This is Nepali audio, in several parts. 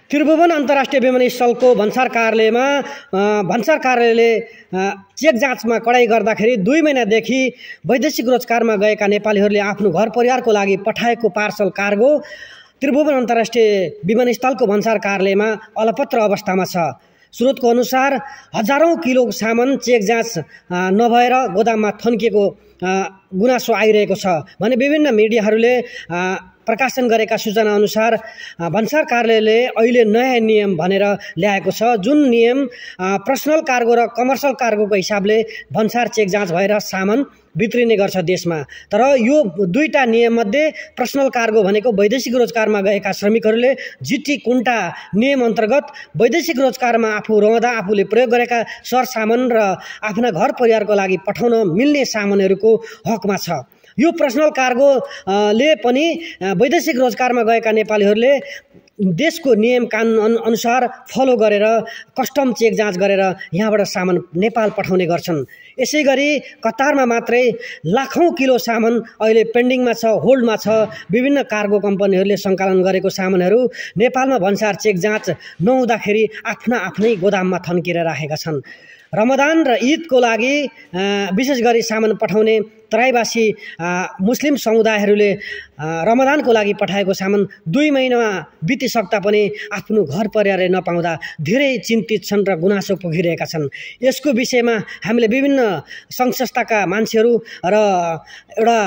त्रिभुवन अन्तर्राष्ट्रिय विमानस्थलको भन्सार कार्यालयले चेक जाँचमा कडाई गर्दाखेरि 2 महिनादेखि वैदेशिक रोजगारमा गएका नेपालीहरूले आफ्नो घर परिवारको लागि पठाएको पार्सल कार्गो त्रिभुवन अन्तर्राष्ट्रिय विमानस्थलको भन्सार कार्यालयमा अलपत्र अवस्थामा छ। स्रोतको अनुसार हजारौं किलो सामान चेक जाँच नभएर गोदाममा थन्किएको गुनासो आइरहेको छ भने विभिन्न मिडियाहरूले प्रकाशन गरेका सूचना अनुसार भन्सार कार्यालयले अहिले नयाँ नियम भनेर ल्याएको छ, जुन नियम पर्सनल कार्गो र कमर्सियल कार्गोको हिसाबले भन्सार चेक जाँच भएर सामान भित्रिने गर्छ देशमा। तर यो दुईटा नियममध्ये पर्सनल कार्गो भनेको वैदेशिक रोजगारमा गएका श्रमिकहरूले जिटी कुण्टा नियम अन्तर्गत वैदेशिक रोजगारमा आफू रहँदा आफूले प्रयोग गरेका सरसामान र आफ्ना घर परिवारको लागि पठाउन मिल्ने सामानहरूको हकमा छ। यो पर्सनल कार्गोले पनि वैदेशिक रोजगारमा गएका नेपालीहरूले देशको नियम कानुन अनुसार फलो गरेर कस्टम चेक जाँच गरेर यहाँबाट सामान नेपाल पठाउने गर्छन्। यसैगरी कतारमा मात्रै लाखौं किलो सामान अहिले पेन्डिङमा छ, होल्डमा छ। विभिन्न कार्गो कम्पनीहरूले सङ्कलन गरेको सामानहरू नेपालमा भन्सार चेक जाँच नहुँदाखेरि आफ्नै गोदाममा थन्किएर राखेका छन्। रमदान र ईदको लागि विशेष गरी सामान पठाउने तराईवासी मुस्लिम समुदायहरूले रमदानको लागि पठाएको सामान 2 महिना बितिसक्दा पनि आफ्नो घर परिवारले नपाउँदा धेरै चिन्तित छन् र गुनासो पोखिरहेका छन्। यसको विषयमा हामीले विभिन्न सङ्घ संस्थाका मान्छेहरू र एउटा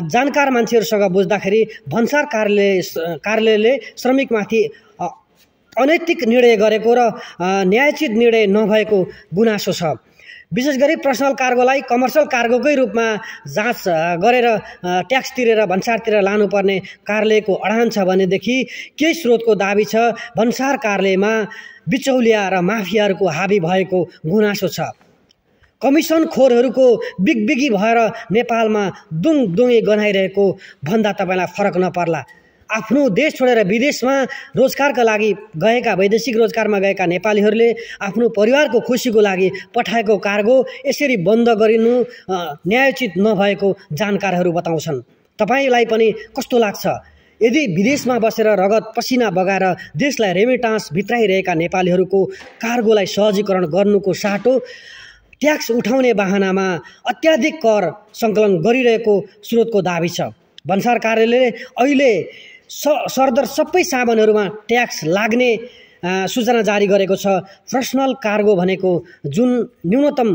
जानकार मान्छेहरूसँग बुझ्दाखेरि भन्सार कार्यालयले श्रमिकमाथि अनैतिक निर्णय गरेको र न्यायोचित निर्णय नभएको गुनासो छ। विशेष गरी पर्सनल कार्गोलाई कमर्सियल कार्गोकै रूपमा जाँच गरेर ट्याक्स तिरेर भन्सारतिर लानुपर्ने कार्यालयको अडान छ भनेदेखि केही स्रोतको दाबी छ भन्सार कार्यालयमा बिचौलिया र माफियाहरूको हाबी भएको गुनासो छ। कमिसनखोरहरूको बिगबिगी भएर नेपालमा दुङदुङे गनाइरहेको भन्दा तपाईँलाई फरक नपर्ला। आफ्नो देश छोडेर विदेशमा रोजगारका लागि गएका वैदेशिक रोजगारमा गएका नेपालीहरूले आफ्नो परिवारको खुसीको लागि पठाएको कार्गो यसरी बन्द गरिनु न्यायोचित नभएको जानकारहरू बताउँछन्। तपाईँलाई पनि कस्तो लाग्छ? यदि विदेशमा बसेर रगत पसिना बगाएर देशलाई रेमिटान्स भित्राइरहेका नेपालीहरूको कार्गोलाई सहजीकरण गर्नुको साटो ट्याक्स उठाउने बहानामा अत्याधिक कर सङ्कलन गरिरहेको स्रोतको दाबी छ। भन्सार कार्यालयले अहिले सरदर सबै सामानहरूमा ट्याक्स लाग्ने सूचना जारी गरेको छ। पर्सनल कार्गो भनेको जुन न्यूनतम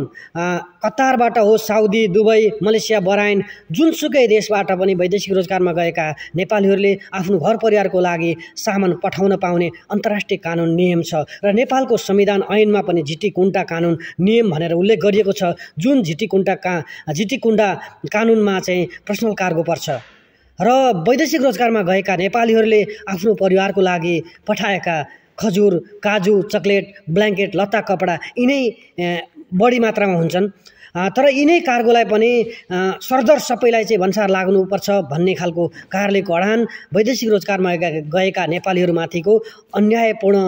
कतारबाट होस्, साउदी, दुबई, मलेसिया, बहराइन, जुनसुकै देशबाट पनि वैदेशिक रोजगारमा गएका नेपालीहरूले आफ्नो घर परिवारको लागि सामान पठाउन पाउने अन्तर्राष्ट्रिय कानुन नियम छ र नेपालको संविधान ऐनमा पनि जिटी कुण्टा कानुन नियम भनेर उल्लेख गरिएको छ, जुन जिटी कुण्टा कानुनमा चाहिँ पर्सनल कार्गो पर्छ। र वैदेशिक रोजगारमा गएका नेपालीहरूले आफ्नो परिवारको लागि पठाएका खजुर, काजु, चकलेट, ब्ल्याङ्केट, लत्ता, कपडा यिनै बढी मात्रामा हुन्छन्। तर यिनै कार्गोलाई पनि सरदर सबैलाई चाहिँ भन्सार लाग्नुपर्छ भन्ने खालको कार्यालयको अडान वैदेशिक रोजगारमा गएका नेपालीहरूमाथिको अन्यायपूर्ण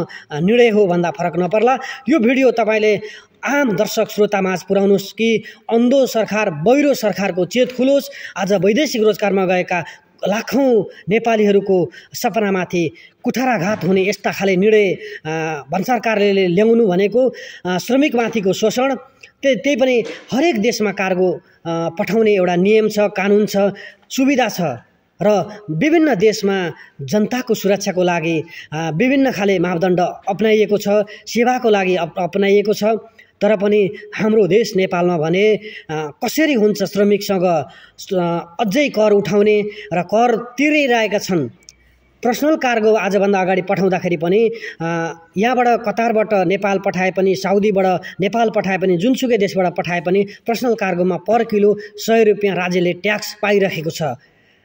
निर्णय हो भन्दा फरक नपर्ला। यो भिडियो तपाईँले आम दर्शक श्रोतामाझ पुर्याउनुहोस् कि अन्धो सरकार, बहिरो सरकारको चेत खुलोस्। आज वैदेशिक रोजगारमा गएका लाखौं नेपालीहरूको सपनामाथि कुठाराघात हुने यस्ता खाले निर्णय भन्सार कार्यालयले ल्याउनु भनेको श्रमिकमाथिको शोषण। त्यही पनि हरेक देशमा कार्गो पठाउने एउटा नियम छ, कानुन छ, सुविधा छ र विभिन्न देशमा जनताको सुरक्षाको लागि विभिन्न खाले मापदण्ड अपनाइएको छ, सेवाको लागि अपनाइएको छ। तर पनि हाम्रो देश नेपालमा भने कसरी हुन्छ श्रमिकसँग अझै कर उठाउने र कर तिरिरहेका छन्। पर्सनल कार्गो आजभन्दा अगाडि पठाउँदाखेरि पनि यहाँबाट कतारबाट नेपाल पठाए पनि, साउदीबाट नेपाल पठाए पनि, जुनसुकै देशबाट पठाए पनि पर्सनल कार्गोमा पर किलो 100 रुपियाँ राज्यले ट्याक्स पाइरहेको छ।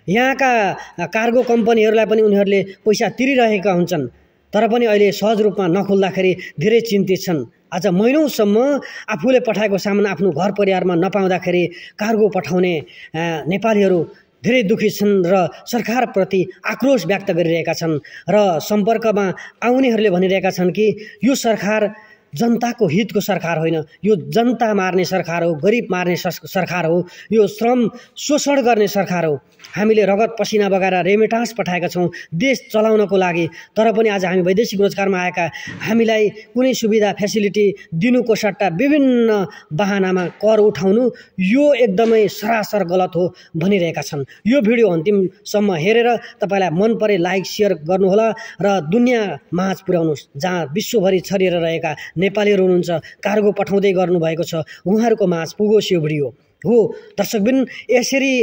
यहाँका कार्गो कम्पनीहरूलाई पनि उनीहरूले पैसा तिरिरहेका हुन्छन्, तर पनि अहिले सहज रूपमा नखुल्दाखेरि धेरै चिन्तित छन्। आज महिनौसम्म आफूले पठाएको सामान आफ्नो घर परिवारमा नपाउँदाखेरि कार्गो पठाउने नेपालीहरू धेरै दुखी छन् र सरकारप्रति आक्रोश व्यक्त गरिरहेका छन् र सम्पर्कमा आउनेहरूले भनिरहेका छन् कि यो सरकार जनताको हितको सरकार होइन, यो जनता मार्ने सरकार हो, गरिब मार्ने सरकार हो, यो श्रम शोषण गर्ने सरकार हो। हामीले रगत पसिना बगाएर रेमिटान्स पठाएका छौँ देश चलाउनको लागि, तर पनि आज हामी वैदेशिक रोजगारमा आएका हामीलाई कुनै सुविधा फेसिलिटी दिनुको सट्टा विभिन्न बहानामा कर उठाउनु यो एकदमै सरासर गलत हो भनिरहेका छन्। यो भिडियो अन्तिमसम्म हेरेर तपाईँलाई मन परे लाइक सेयर गर्नुहोला र दुनियाँ माझ पुर्याउनुहोस्। जहाँ विश्वभरि छरिएर रहेका नेपालीहरू हुनुहुन्छ, कार्गो पठाउँदै गर्नुभएको छ, उहाँहरूको माझ पुगोस् यो भिडियो हो। दर्शकबिन, यसरी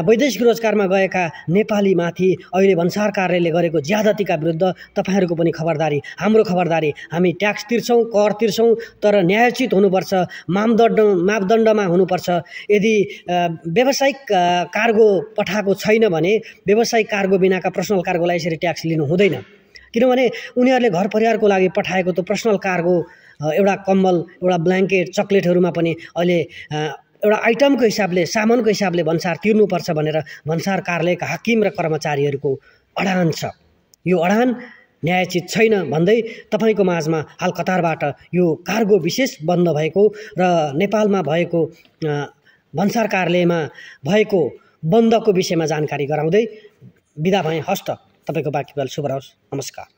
वैदेशिक रोजगारमा गएका नेपालीमाथि अहिले भन्सार कार्यालयले गरेको ज्यादतीका विरुद्ध तपाईँहरूको पनि खबरदारी, हाम्रो खबरदारी। हामी ट्याक्स तिर्छौँ, कर तिर्छौँ, तर न्यायोचित हुनुपर्छ, मापदण्डमा हुनुपर्छ। यदि व्यावसायिक कार्गो पठाएको छैन भने व्यावसायिक कार्गो बिनाका पर्सनल कार्गोलाई यसरी ट्याक्स लिनु हुँदैन, किनभने उनीहरूले घर परिवारको लागि पठाएको त पर्सनल कार्गो एउटा कम्बल, एउटा ब्ल्याङ्केट, चक्लेटहरूमा पनि अहिले एउटा आइटमको हिसाबले, सामानको हिसाबले भन्सार तिर्नुपर्छ भनेर भन्सार कार्यालयका हाकिम र कर्मचारीहरूको अडान छ। यो अडान न्यायोचित छैन भन्दै तपाईँको माझमा हाल कतारबाट यो कार्गो विशेष बन्द भएको र नेपालमा भएको भन्सार कार्यालयमा भएको बन्दको विषयमा जानकारी गराउँदै बिदा भएँ। हस्त तपाईँको बाँकी बेला शुभ रहोस्। नमस्कार।